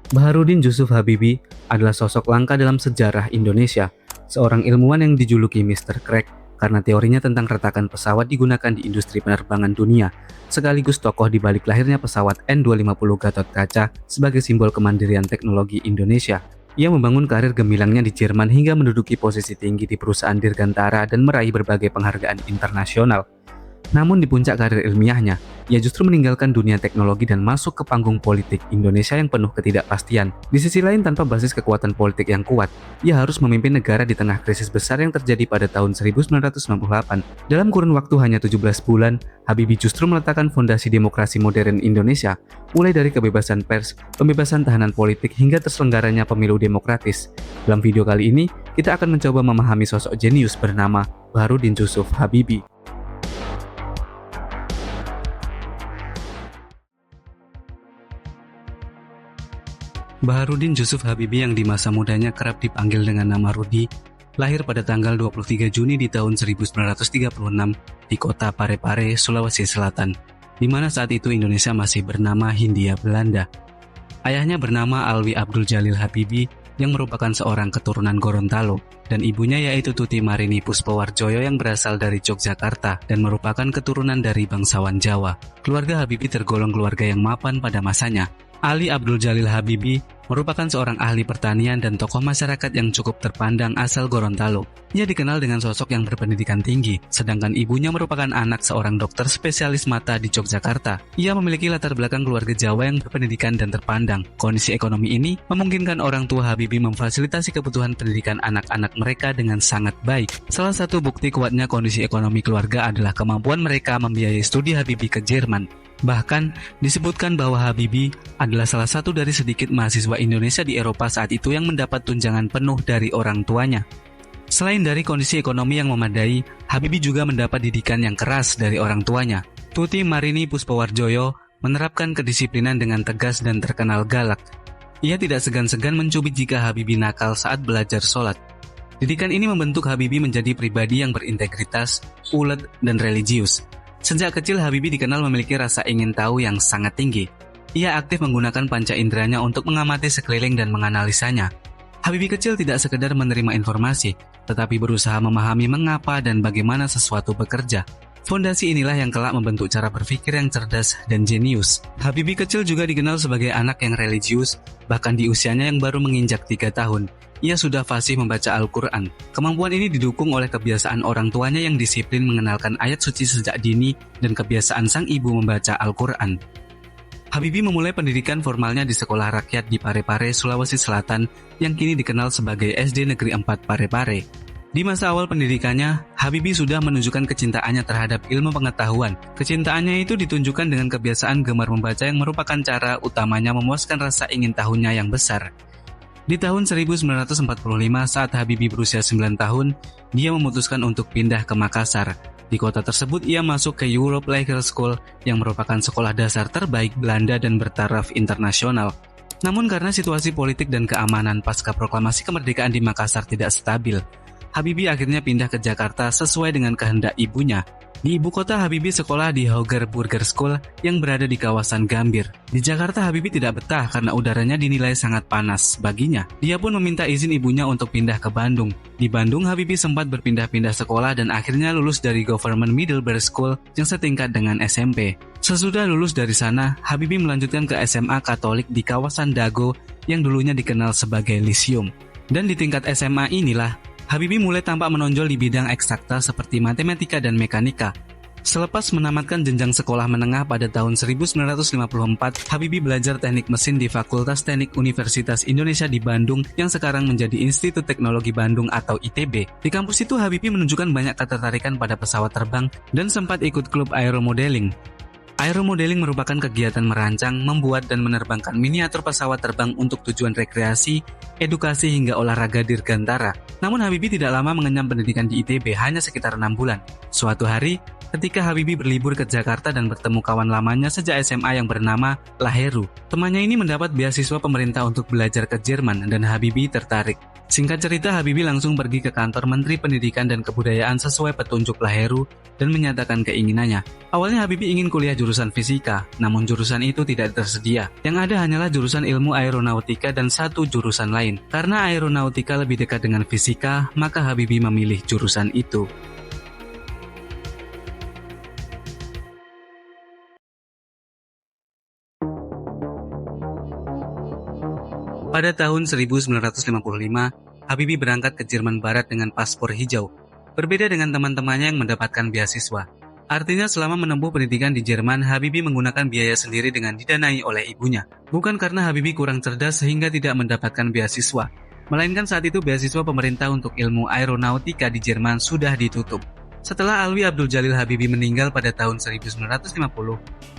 Baharudin Jusuf Habibie adalah sosok langka dalam sejarah Indonesia, seorang ilmuwan yang dijuluki Mr. Crack karena teorinya tentang retakan pesawat digunakan di industri penerbangan dunia, sekaligus tokoh di balik lahirnya pesawat N250 Gatot-Kaca sebagai simbol kemandirian teknologi Indonesia. Ia membangun karir gemilangnya di Jerman hingga menduduki posisi tinggi di perusahaan dirgantara dan meraih berbagai penghargaan internasional. Namun di puncak karir ilmiahnya, ia justru meninggalkan dunia teknologi dan masuk ke panggung politik Indonesia yang penuh ketidakpastian. Di sisi lain, tanpa basis kekuatan politik yang kuat, ia harus memimpin negara di tengah krisis besar yang terjadi pada tahun 1998. Dalam kurun waktu hanya 17 bulan, Habibie justru meletakkan fondasi demokrasi modern Indonesia, mulai dari kebebasan pers, pembebasan tahanan politik, hingga terselenggaranya pemilu demokratis. Dalam video kali ini, kita akan mencoba memahami sosok jenius bernama Baharudin Jusuf Habibie. Baharudin Jusuf Habibie yang di masa mudanya kerap dipanggil dengan nama Rudi, lahir pada tanggal 23 Juni di tahun 1936 di kota Parepare, Sulawesi Selatan, di mana saat itu Indonesia masih bernama Hindia Belanda. Ayahnya bernama Alwi Abdul Jalil Habibie yang merupakan seorang keturunan Gorontalo, dan ibunya yaitu Tuti Marini Puspawarjoyo yang berasal dari Yogyakarta dan merupakan keturunan dari bangsawan Jawa. Keluarga Habibie tergolong keluarga yang mapan pada masanya. Ali Abdul Jalil Habibie merupakan seorang ahli pertanian dan tokoh masyarakat yang cukup terpandang asal Gorontalo. Ia dikenal dengan sosok yang berpendidikan tinggi, sedangkan ibunya merupakan anak seorang dokter spesialis mata di Yogyakarta. Ia memiliki latar belakang keluarga Jawa yang berpendidikan dan terpandang. Kondisi ekonomi ini memungkinkan orang tua Habibie memfasilitasi kebutuhan pendidikan anak-anak mereka dengan sangat baik. Salah satu bukti kuatnya kondisi ekonomi keluarga adalah kemampuan mereka membiayai studi Habibie ke Jerman. Bahkan, disebutkan bahwa Habibie adalah salah satu dari sedikit mahasiswa Indonesia di Eropa saat itu yang mendapat tunjangan penuh dari orang tuanya. Selain dari kondisi ekonomi yang memadai, Habibie juga mendapat didikan yang keras dari orang tuanya. Tuti Marini Puspawarjoyo menerapkan kedisiplinan dengan tegas dan terkenal galak. Ia tidak segan-segan mencubit jika Habibie nakal saat belajar sholat. Didikan ini membentuk Habibie menjadi pribadi yang berintegritas, ulet, dan religius. Sejak kecil Habibie dikenal memiliki rasa ingin tahu yang sangat tinggi. Ia aktif menggunakan panca inderanya untuk mengamati sekeliling dan menganalisanya. Habibie kecil tidak sekedar menerima informasi, tetapi berusaha memahami mengapa dan bagaimana sesuatu bekerja. Fondasi inilah yang kelak membentuk cara berpikir yang cerdas dan jenius. Habibie kecil juga dikenal sebagai anak yang religius, bahkan di usianya yang baru menginjak 3 tahun. Ia sudah fasih membaca Al-Quran. Kemampuan ini didukung oleh kebiasaan orang tuanya yang disiplin mengenalkan ayat suci sejak dini dan kebiasaan sang ibu membaca Al-Quran. Habibie memulai pendidikan formalnya di sekolah rakyat di Parepare, Sulawesi Selatan yang kini dikenal sebagai SD Negeri 4 Parepare. Di masa awal pendidikannya, Habibie sudah menunjukkan kecintaannya terhadap ilmu pengetahuan. Kecintaannya itu ditunjukkan dengan kebiasaan gemar membaca yang merupakan cara utamanya memuaskan rasa ingin tahunya yang besar. Di tahun 1945 saat Habibie berusia 9 tahun, dia memutuskan untuk pindah ke Makassar. Di kota tersebut ia masuk ke Europe Lager School yang merupakan sekolah dasar terbaik Belanda dan bertaraf internasional. Namun karena situasi politik dan keamanan pasca proklamasi kemerdekaan di Makassar tidak stabil, Habibie akhirnya pindah ke Jakarta sesuai dengan kehendak ibunya. Di ibu kota, Habibie sekolah di Hauger Burger School yang berada di kawasan Gambir. Di Jakarta, Habibie tidak betah karena udaranya dinilai sangat panas baginya. Dia pun meminta izin ibunya untuk pindah ke Bandung. Di Bandung, Habibie sempat berpindah-pindah sekolah dan akhirnya lulus dari Government Middlebury School yang setingkat dengan SMP. Sesudah lulus dari sana, Habibie melanjutkan ke SMA Katolik di kawasan Dago yang dulunya dikenal sebagai Lyceum. Dan di tingkat SMA inilah, Habibie mulai tampak menonjol di bidang eksakta seperti matematika dan mekanika. Selepas menamatkan jenjang sekolah menengah pada tahun 1954, Habibie belajar teknik mesin di Fakultas Teknik Universitas Indonesia di Bandung yang sekarang menjadi Institut Teknologi Bandung atau ITB. Di kampus itu, Habibie menunjukkan banyak ketertarikan pada pesawat terbang dan sempat ikut klub aeromodeling. Aeromodeling merupakan kegiatan merancang, membuat, dan menerbangkan miniatur pesawat terbang untuk tujuan rekreasi, edukasi, hingga olahraga dirgantara. Namun Habibie tidak lama mengenyam pendidikan di ITB, hanya sekitar 6 bulan. Suatu hari, ketika Habibie berlibur ke Jakarta dan bertemu kawan lamanya sejak SMA yang bernama Laheru. Temannya ini mendapat beasiswa pemerintah untuk belajar ke Jerman dan Habibie tertarik. Singkat cerita, Habibie langsung pergi ke kantor Menteri Pendidikan dan Kebudayaan sesuai petunjuk Laheru dan menyatakan keinginannya. Awalnya Habibie ingin kuliah jurusan fisika, namun jurusan itu tidak tersedia. Yang ada hanyalah jurusan ilmu aeronautika dan satu jurusan lain. Karena aeronautika lebih dekat dengan fisika, maka Habibie memilih jurusan itu. Pada tahun 1955, Habibie berangkat ke Jerman Barat dengan paspor hijau. Berbeda dengan teman-temannya yang mendapatkan beasiswa. Artinya selama menempuh pendidikan di Jerman, Habibie menggunakan biaya sendiri dengan didanai oleh ibunya. Bukan karena Habibie kurang cerdas sehingga tidak mendapatkan beasiswa, melainkan saat itu beasiswa pemerintah untuk ilmu aeronautika di Jerman sudah ditutup. Setelah Alwi Abdul Jalil Habibie meninggal pada tahun 1950,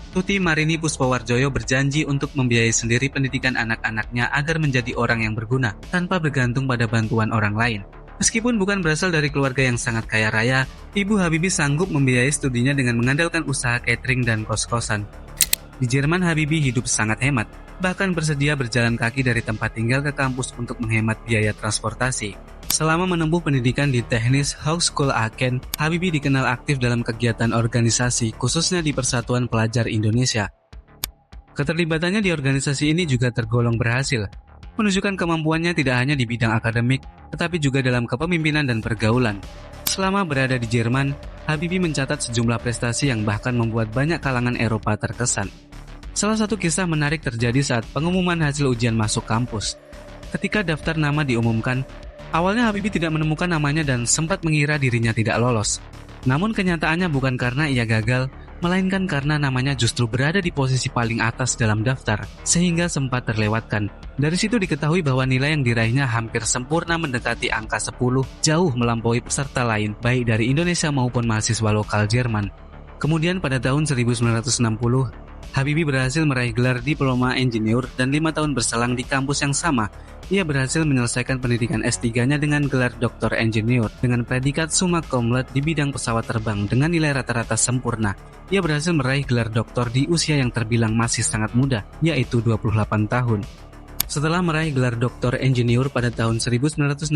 Tuti Marini Puspawarjoyo berjanji untuk membiayai sendiri pendidikan anak-anaknya agar menjadi orang yang berguna, tanpa bergantung pada bantuan orang lain. Meskipun bukan berasal dari keluarga yang sangat kaya raya, Ibu Habibie sanggup membiayai studinya dengan mengandalkan usaha catering dan kos-kosan. Di Jerman, Habibie hidup sangat hemat, bahkan bersedia berjalan kaki dari tempat tinggal ke kampus untuk menghemat biaya transportasi. Selama menempuh pendidikan di Technische Hochschule Aachen, Habibie dikenal aktif dalam kegiatan organisasi, khususnya di Persatuan Pelajar Indonesia. Keterlibatannya di organisasi ini juga tergolong berhasil, menunjukkan kemampuannya tidak hanya di bidang akademik, tetapi juga dalam kepemimpinan dan pergaulan. Selama berada di Jerman, Habibie mencatat sejumlah prestasi yang bahkan membuat banyak kalangan Eropa terkesan. Salah satu kisah menarik terjadi saat pengumuman hasil ujian masuk kampus. Ketika daftar nama diumumkan, awalnya Habibie tidak menemukan namanya dan sempat mengira dirinya tidak lolos. Namun kenyataannya bukan karena ia gagal, melainkan karena namanya justru berada di posisi paling atas dalam daftar, sehingga sempat terlewatkan. Dari situ diketahui bahwa nilai yang diraihnya hampir sempurna mendekati angka 10, jauh melampaui peserta lain, baik dari Indonesia maupun mahasiswa lokal Jerman. Kemudian pada tahun 1960, Habibie berhasil meraih gelar Diploma Insinyur dan 5 tahun berselang di kampus yang sama, ia berhasil menyelesaikan pendidikan S3-nya dengan gelar Dr. Engineer dengan predikat summa cum laude di bidang pesawat terbang dengan nilai rata-rata sempurna. Ia berhasil meraih gelar doktor di usia yang terbilang masih sangat muda, yaitu 28 tahun. Setelah meraih gelar Dr. Engineer pada tahun 1965,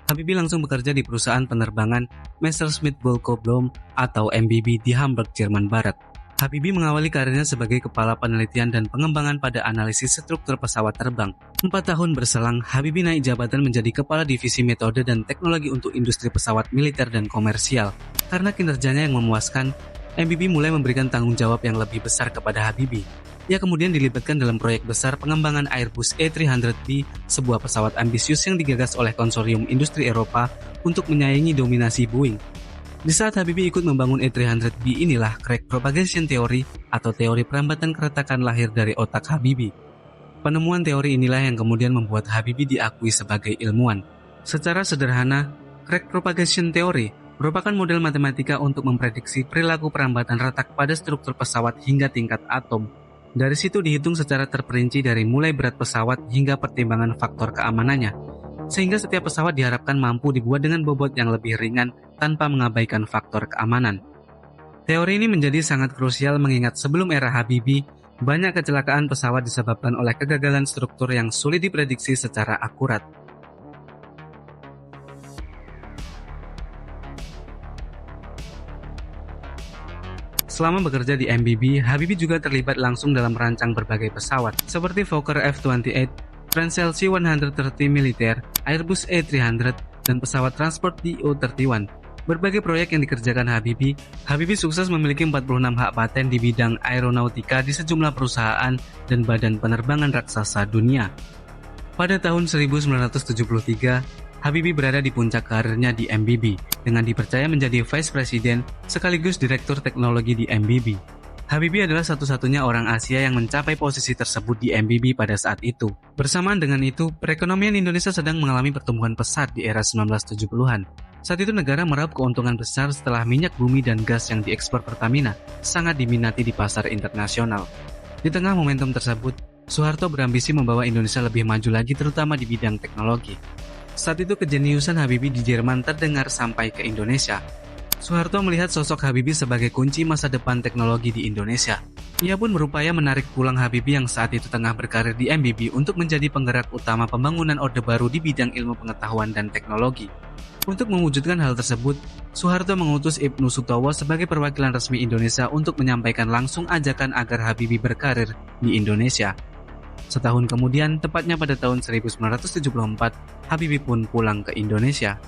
Habibie langsung bekerja di perusahaan penerbangan Messerschmitt Bölkow Blohm atau MBB di Hamburg, Jerman Barat. Habibie mengawali karirnya sebagai kepala penelitian dan pengembangan pada analisis struktur pesawat terbang. 4 tahun berselang, Habibie naik jabatan menjadi kepala divisi metode dan teknologi untuk industri pesawat militer dan komersial. Karena kinerjanya yang memuaskan, MBB mulai memberikan tanggung jawab yang lebih besar kepada Habibie. Ia kemudian dilibatkan dalam proyek besar pengembangan Airbus A300B, sebuah pesawat ambisius yang digagas oleh konsorsium industri Eropa untuk menyaingi dominasi Boeing. Di saat Habibie ikut membangun A300B inilah crack propagation theory atau teori perambatan keretakan lahir dari otak Habibie. Penemuan teori inilah yang kemudian membuat Habibie diakui sebagai ilmuwan. Secara sederhana, crack propagation theory merupakan model matematika untuk memprediksi perilaku perambatan retak pada struktur pesawat hingga tingkat atom. Dari situ dihitung secara terperinci dari mulai berat pesawat hingga pertimbangan faktor keamanannya, sehingga setiap pesawat diharapkan mampu dibuat dengan bobot yang lebih ringan tanpa mengabaikan faktor keamanan. Teori ini menjadi sangat krusial mengingat sebelum era Habibie, banyak kecelakaan pesawat disebabkan oleh kegagalan struktur yang sulit diprediksi secara akurat. Selama bekerja di MBB, Habibie juga terlibat langsung dalam merancang berbagai pesawat, seperti Fokker F-28, Transalsi 130 militer, Airbus A300, dan pesawat transport DO-31. Berbagai proyek yang dikerjakan Habibie sukses memiliki 46 hak paten di bidang aeronautika di sejumlah perusahaan dan badan penerbangan raksasa dunia. Pada tahun 1973, Habibie berada di puncak karirnya di MBB dengan dipercaya menjadi Vice President sekaligus Direktur Teknologi di MBB. Habibie adalah satu-satunya orang Asia yang mencapai posisi tersebut di MBB pada saat itu. Bersamaan dengan itu, perekonomian Indonesia sedang mengalami pertumbuhan pesat di era 1970-an. Saat itu negara meraup keuntungan besar setelah minyak bumi dan gas yang diekspor Pertamina sangat diminati di pasar internasional. Di tengah momentum tersebut, Soeharto berambisi membawa Indonesia lebih maju lagi terutama di bidang teknologi. Saat itu kejeniusan Habibie di Jerman terdengar sampai ke Indonesia. Soeharto melihat sosok Habibie sebagai kunci masa depan teknologi di Indonesia. Ia pun berupaya menarik pulang Habibie yang saat itu tengah berkarir di MBB untuk menjadi penggerak utama pembangunan Orde Baru di bidang ilmu pengetahuan dan teknologi. Untuk mewujudkan hal tersebut, Soeharto mengutus Ibnu Sutowo sebagai perwakilan resmi Indonesia untuk menyampaikan langsung ajakan agar Habibie berkarir di Indonesia. Setahun kemudian, tepatnya pada tahun 1974, Habibie pun pulang ke Indonesia.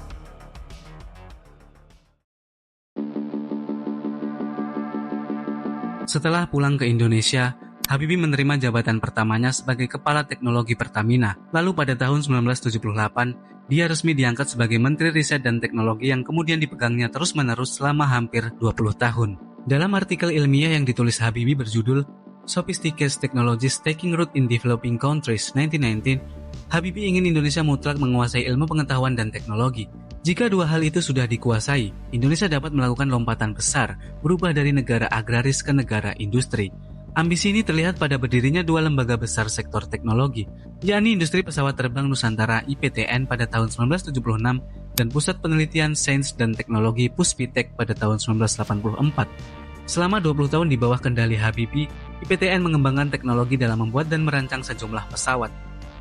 Setelah pulang ke Indonesia, Habibie menerima jabatan pertamanya sebagai Kepala Teknologi Pertamina. Lalu pada tahun 1978, dia resmi diangkat sebagai Menteri Riset dan Teknologi yang kemudian dipegangnya terus-menerus selama hampir 20 tahun. Dalam artikel ilmiah yang ditulis Habibie berjudul Sophisticated Technologies Taking Root in Developing Countries 1919, Habibie ingin Indonesia mutlak menguasai ilmu pengetahuan dan teknologi. Jika dua hal itu sudah dikuasai, Indonesia dapat melakukan lompatan besar, berubah dari negara agraris ke negara industri. Ambisi ini terlihat pada berdirinya dua lembaga besar sektor teknologi, yakni Industri Pesawat Terbang Nusantara IPTN pada tahun 1976 dan Pusat Penelitian Sains dan Teknologi Puspitek pada tahun 1984. Selama 20 tahun di bawah kendali Habibie, IPTN mengembangkan teknologi dalam membuat dan merancang sejumlah pesawat.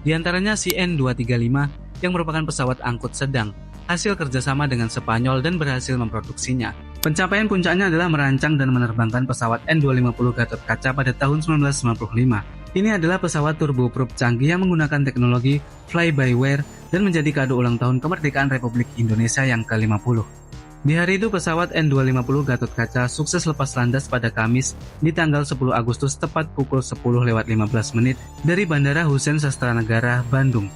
Di antaranya CN-235 yang merupakan pesawat angkut sedang, hasil kerjasama dengan Spanyol dan berhasil memproduksinya. Pencapaian puncaknya adalah merancang dan menerbangkan pesawat N250 Gatot Kaca pada tahun 1995. Ini adalah pesawat turboprop canggih yang menggunakan teknologi fly-by-wire dan menjadi kado ulang tahun kemerdekaan Republik Indonesia yang ke-50. Di hari itu pesawat N250 Gatot Kaca sukses lepas landas pada Kamis di tanggal 10 Agustus tepat pukul 10.15 dari Bandara Hussein Sastranegara, Bandung.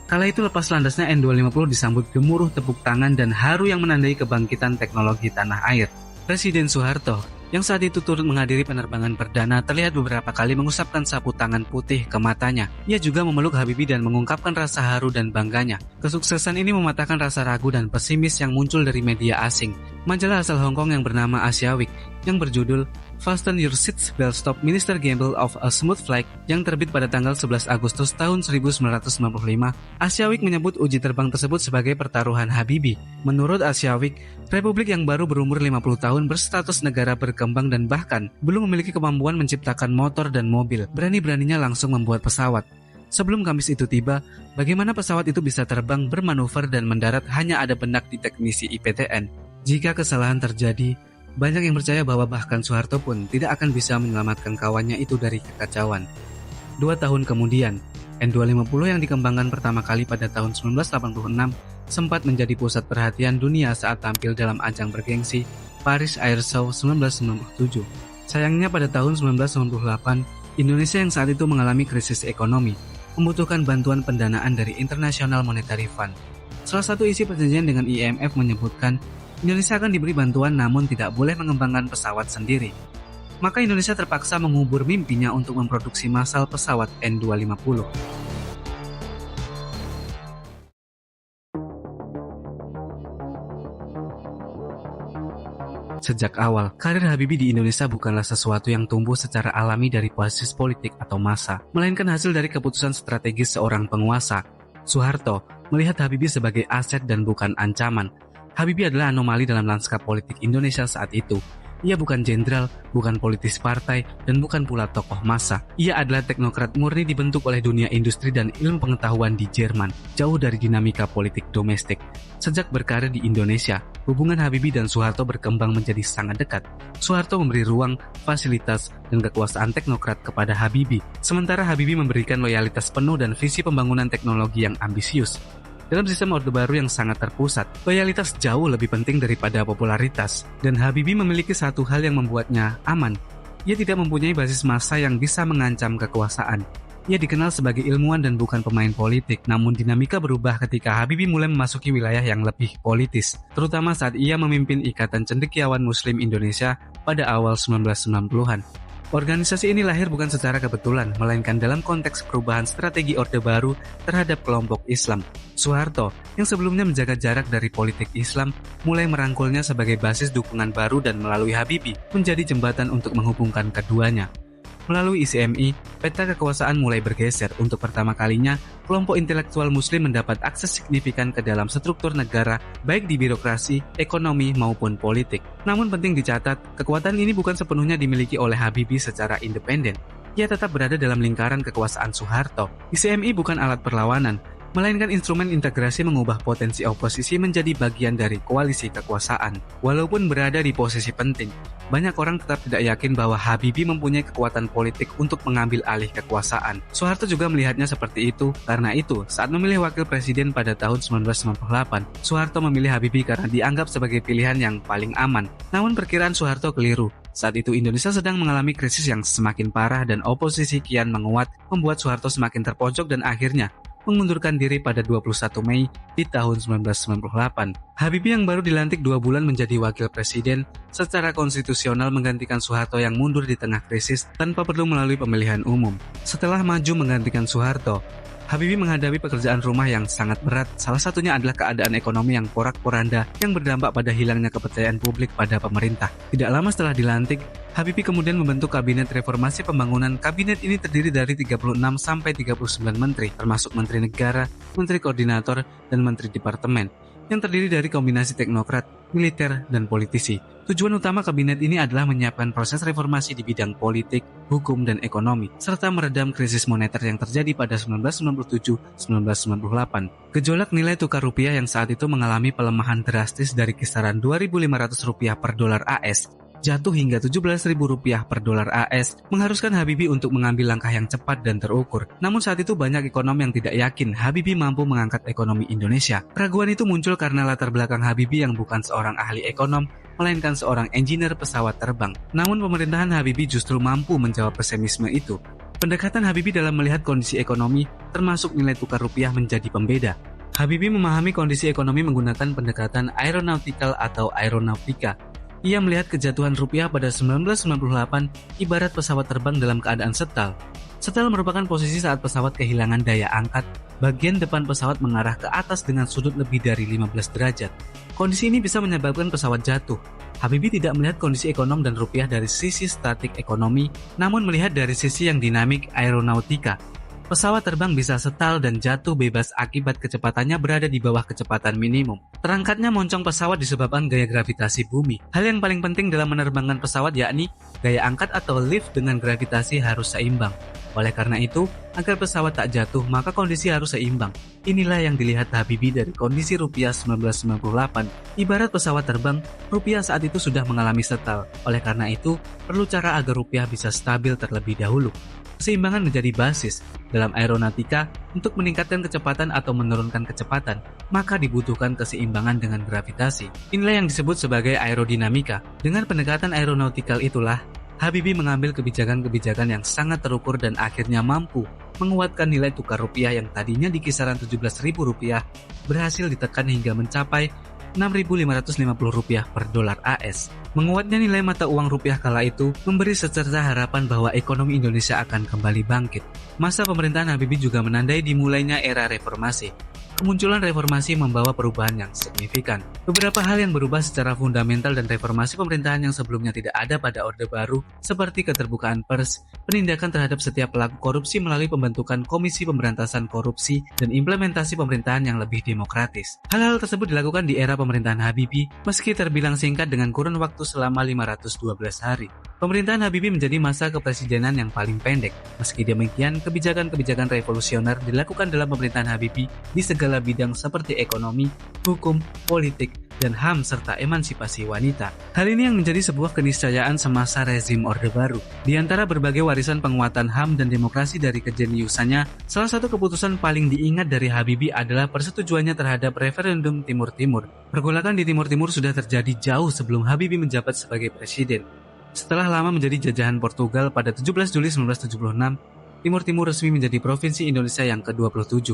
Kala itu lepas landasnya N250 disambut gemuruh tepuk tangan dan haru yang menandai kebangkitan teknologi tanah air. Presiden Soeharto, yang saat itu turut menghadiri penerbangan perdana, terlihat beberapa kali mengusapkan sapu tangan putih ke matanya. Ia juga memeluk Habibie dan mengungkapkan rasa haru dan bangganya. Kesuksesan ini mematahkan rasa ragu dan pesimis yang muncul dari media asing. Majalah asal Hong Kong yang bernama Asia Week yang berjudul Fasten Your Seats Belt Stop Minister Gamble of a Smooth Flight yang terbit pada tanggal 11 Agustus tahun 1995, Asia Week menyebut uji terbang tersebut sebagai pertaruhan Habibie. Menurut Asia Week, Republik yang baru berumur 50 tahun berstatus negara berkembang dan bahkan belum memiliki kemampuan menciptakan motor dan mobil, berani-beraninya langsung membuat pesawat. Sebelum Kamis itu tiba, bagaimana pesawat itu bisa terbang, bermanuver dan mendarat hanya ada benak di teknisi IPTN. Jika kesalahan terjadi, banyak yang percaya bahwa bahkan Soeharto pun tidak akan bisa menyelamatkan kawannya itu dari kekacauan. 2 tahun kemudian, N250 yang dikembangkan pertama kali pada tahun 1986 sempat menjadi pusat perhatian dunia saat tampil dalam ajang bergengsi Paris Air Show 1997. Sayangnya pada tahun 1998, Indonesia yang saat itu mengalami krisis ekonomi, membutuhkan bantuan pendanaan dari International Monetary Fund. Salah satu isi perjanjian dengan IMF menyebutkan Indonesia akan diberi bantuan namun tidak boleh mengembangkan pesawat sendiri. Maka Indonesia terpaksa mengubur mimpinya untuk memproduksi massal pesawat N250. Sejak awal, karir Habibie di Indonesia bukanlah sesuatu yang tumbuh secara alami dari basis politik atau massa, melainkan hasil dari keputusan strategis seorang penguasa. Soeharto melihat Habibie sebagai aset dan bukan ancaman. Habibie adalah anomali dalam lanskap politik Indonesia saat itu. Ia bukan jenderal, bukan politis partai, dan bukan pula tokoh massa. Ia adalah teknokrat murni dibentuk oleh dunia industri dan ilmu pengetahuan di Jerman, jauh dari dinamika politik domestik. Sejak berkarir di Indonesia, hubungan Habibie dan Soeharto berkembang menjadi sangat dekat. Soeharto memberi ruang, fasilitas, dan kekuasaan teknokrat kepada Habibie, sementara Habibie memberikan loyalitas penuh dan visi pembangunan teknologi yang ambisius. Dalam sistem Orde Baru yang sangat terpusat, loyalitas jauh lebih penting daripada popularitas, dan Habibie memiliki satu hal yang membuatnya aman. Ia tidak mempunyai basis massa yang bisa mengancam kekuasaan. Ia dikenal sebagai ilmuwan dan bukan pemain politik, namun dinamika berubah ketika Habibie mulai memasuki wilayah yang lebih politis, terutama saat ia memimpin Ikatan Cendekiawan Muslim Indonesia pada awal 1990-an. Organisasi ini lahir bukan secara kebetulan, melainkan dalam konteks perubahan strategi Orde Baru terhadap kelompok Islam. Soeharto, yang sebelumnya menjaga jarak dari politik Islam, mulai merangkulnya sebagai basis dukungan baru dan melalui Habibie menjadi jembatan untuk menghubungkan keduanya. Melalui ICMI, peta kekuasaan mulai bergeser. Untuk pertama kalinya, kelompok intelektual Muslim mendapat akses signifikan ke dalam struktur negara, baik di birokrasi, ekonomi, maupun politik. Namun penting dicatat, kekuatan ini bukan sepenuhnya dimiliki oleh Habibie secara independen. Ia tetap berada dalam lingkaran kekuasaan Soeharto. ICMI bukan alat perlawanan, melainkan instrumen integrasi mengubah potensi oposisi menjadi bagian dari koalisi kekuasaan. Walaupun berada di posisi penting, banyak orang tetap tidak yakin bahwa Habibie mempunyai kekuatan politik untuk mengambil alih kekuasaan. Soeharto juga melihatnya seperti itu. Karena itu, saat memilih wakil presiden pada tahun 1998, Soeharto memilih Habibie karena dianggap sebagai pilihan yang paling aman. Namun perkiraan Soeharto keliru. Saat itu Indonesia sedang mengalami krisis yang semakin parah dan oposisi kian menguat, membuat Soeharto semakin terpojok dan akhirnya mengundurkan diri pada 21 Mei di tahun 1998. Habibie yang baru dilantik 2 bulan menjadi wakil presiden secara konstitusional menggantikan Soeharto yang mundur di tengah krisis tanpa perlu melalui pemilihan umum. Setelah maju menggantikan Soeharto, Habibie menghadapi pekerjaan rumah yang sangat berat. Salah satunya adalah keadaan ekonomi yang porak-poranda yang berdampak pada hilangnya kepercayaan publik pada pemerintah. Tidak lama setelah dilantik, Habibie kemudian membentuk Kabinet Reformasi Pembangunan. Kabinet ini terdiri dari 36 sampai 39 menteri, termasuk menteri negara, menteri koordinator, dan menteri departemen, yang terdiri dari kombinasi teknokrat, militer, dan politisi. Tujuan utama kabinet ini adalah menyiapkan proses reformasi di bidang politik, hukum, dan ekonomi, serta meredam krisis moneter yang terjadi pada 1997-1998. Gejolak nilai tukar rupiah yang saat itu mengalami pelemahan drastis dari kisaran Rp2.500 per dolar AS, jatuh hingga Rp17.000 per dolar AS, mengharuskan Habibie untuk mengambil langkah yang cepat dan terukur. Namun saat itu banyak ekonom yang tidak yakin Habibie mampu mengangkat ekonomi Indonesia. Keraguan itu muncul karena latar belakang Habibie yang bukan seorang ahli ekonom, melainkan seorang engineer pesawat terbang. Namun pemerintahan Habibie justru mampu menjawab pesimisme itu. Pendekatan Habibie dalam melihat kondisi ekonomi, termasuk nilai tukar rupiah, menjadi pembeda. Habibie memahami kondisi ekonomi menggunakan pendekatan aeronautical atau aeronautika. Ia melihat kejatuhan rupiah pada 1998 ibarat pesawat terbang dalam keadaan setal. Setal merupakan posisi saat pesawat kehilangan daya angkat, bagian depan pesawat mengarah ke atas dengan sudut lebih dari 15 derajat. Kondisi ini bisa menyebabkan pesawat jatuh. Habibie tidak melihat kondisi ekonom dan rupiah dari sisi statik ekonomi, namun melihat dari sisi yang dinamik aeronautika. Pesawat terbang bisa setal dan jatuh bebas akibat kecepatannya berada di bawah kecepatan minimum. Terangkatnya moncong pesawat disebabkan gaya gravitasi bumi. Hal yang paling penting dalam menerbangkan pesawat yakni gaya angkat atau lift dengan gravitasi harus seimbang. Oleh karena itu, agar pesawat tak jatuh, maka kondisi harus seimbang. Inilah yang dilihat Habibie dari kondisi rupiah 1998. Ibarat pesawat terbang, rupiah saat itu sudah mengalami setal. Oleh karena itu, perlu cara agar rupiah bisa stabil terlebih dahulu. Keseimbangan menjadi basis dalam aeronautika. Untuk meningkatkan kecepatan atau menurunkan kecepatan, maka dibutuhkan keseimbangan dengan gravitasi. Inilah yang disebut sebagai aerodinamika. Dengan pendekatan aeronautikal itulah, Habibie mengambil kebijakan-kebijakan yang sangat terukur dan akhirnya mampu menguatkan nilai tukar rupiah yang tadinya di kisaran Rp17.000 berhasil ditekan hingga mencapai Rp6.550 per dolar AS. Menguatnya nilai mata uang rupiah kala itu memberi secerca harapan bahwa ekonomi Indonesia akan kembali bangkit. Masa pemerintahan Habibie juga menandai dimulainya era reformasi. Kemunculan reformasi membawa perubahan yang signifikan. Beberapa hal yang berubah secara fundamental dan reformasi pemerintahan yang sebelumnya tidak ada pada Orde Baru, seperti keterbukaan pers, penindakan terhadap setiap pelaku korupsi melalui pembentukan Komisi Pemberantasan Korupsi, dan implementasi pemerintahan yang lebih demokratis. Hal-hal tersebut dilakukan di era pemerintahan Habibie, meski terbilang singkat dengan kurun waktu selama 512 hari. Pemerintahan Habibie menjadi masa kepresidenan yang paling pendek. Meski demikian, kebijakan-kebijakan revolusioner dilakukan dalam pemerintahan Habibie di segala bidang seperti ekonomi, hukum, politik, dan HAM serta emansipasi wanita. Hal ini yang menjadi sebuah keniscayaan semasa rezim Orde Baru. Di antara berbagai warisan penguatan HAM dan demokrasi dari kejeniusannya, salah satu keputusan paling diingat dari Habibie adalah persetujuannya terhadap referendum Timur Timur. Pergolakan di Timur Timur sudah terjadi jauh sebelum Habibie menjabat sebagai presiden. Setelah lama menjadi jajahan Portugal pada 17 Juli 1976, Timur Timur resmi menjadi provinsi Indonesia yang ke-27.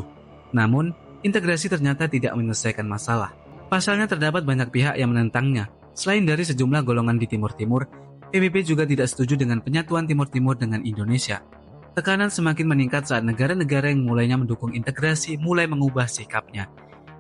Namun, integrasi ternyata tidak menyelesaikan masalah. Pasalnya terdapat banyak pihak yang menentangnya. Selain dari sejumlah golongan di Timur Timur, PBB juga tidak setuju dengan penyatuan Timur Timur dengan Indonesia. Tekanan semakin meningkat saat negara-negara yang mulainya mendukung integrasi mulai mengubah sikapnya.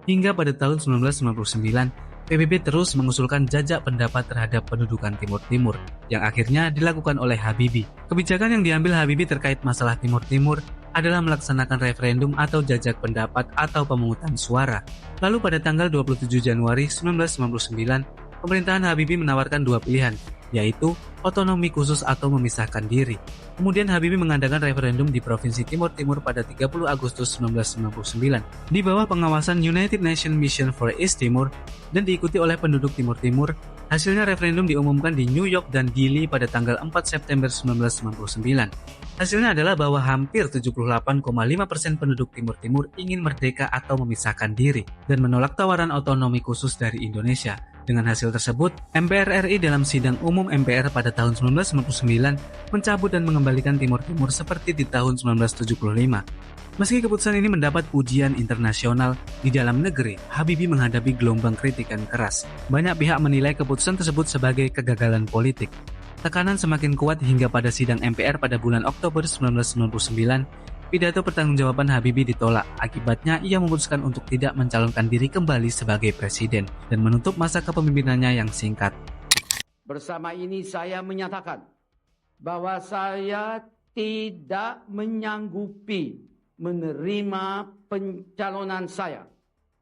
Hingga pada tahun 1999, PBB terus mengusulkan jajak pendapat terhadap pendudukan Timur Timur, yang akhirnya dilakukan oleh Habibie. Kebijakan yang diambil Habibie terkait masalah Timur Timur adalah melaksanakan referendum atau jajak pendapat atau pemungutan suara. Lalu pada tanggal 27 Januari 1999, pemerintahan Habibie menawarkan dua pilihan, yaitu otonomi khusus atau memisahkan diri. Kemudian Habibie mengadakan referendum di Provinsi Timur Timur pada 30 Agustus 1999 di bawah pengawasan United Nations Mission for East Timor dan diikuti oleh penduduk Timur Timur. Hasilnya referendum diumumkan di New York dan Dili pada tanggal 4 September 1999. Hasilnya adalah bahwa hampir 78,5% penduduk Timur Timur ingin merdeka atau memisahkan diri dan menolak tawaran otonomi khusus dari Indonesia. Dengan hasil tersebut, MPR RI dalam sidang umum MPR pada tahun 1999 mencabut dan mengembalikan Timur Timur seperti di tahun 1975. Meski keputusan ini mendapat pujian internasional, di dalam negeri, Habibie menghadapi gelombang kritikan keras. Banyak pihak menilai keputusan tersebut sebagai kegagalan politik. Tekanan semakin kuat hingga pada sidang MPR pada bulan Oktober 1999, pidato pertanggungjawaban Habibie ditolak. Akibatnya, ia memutuskan untuk tidak mencalonkan diri kembali sebagai presiden dan menutup masa kepemimpinannya yang singkat. Bersama ini saya menyatakan bahwa saya tidak menyanggupi menerima pencalonan saya,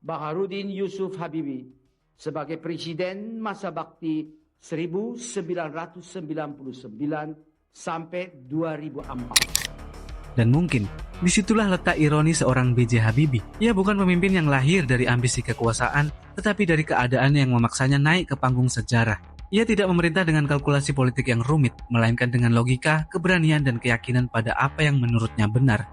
Baharudin Yusuf Habibie, sebagai presiden masa bakti 1999 sampai 2004. Dan mungkin, disitulah letak ironi seorang B.J. Habibie. Ia bukan pemimpin yang lahir dari ambisi kekuasaan, tetapi dari keadaan yang memaksanya naik ke panggung sejarah. Ia tidak memerintah dengan kalkulasi politik yang rumit, melainkan dengan logika, keberanian, dan keyakinan pada apa yang menurutnya benar.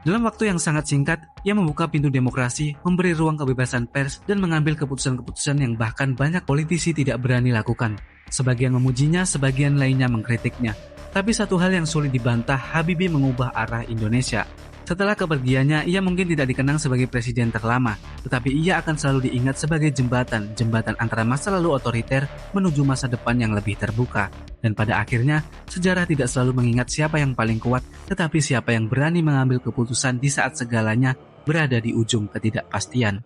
Dalam waktu yang sangat singkat, ia membuka pintu demokrasi, memberi ruang kebebasan pers, dan mengambil keputusan-keputusan yang bahkan banyak politisi tidak berani lakukan. Sebagian memujinya, sebagian lainnya mengkritiknya. Tapi satu hal yang sulit dibantah, Habibie mengubah arah Indonesia. Setelah kepergiannya, ia mungkin tidak dikenang sebagai presiden terlama, tetapi ia akan selalu diingat sebagai jembatan antara masa lalu otoriter menuju masa depan yang lebih terbuka. Dan pada akhirnya, sejarah tidak selalu mengingat siapa yang paling kuat, tetapi siapa yang berani mengambil keputusan di saat segalanya berada di ujung ketidakpastian.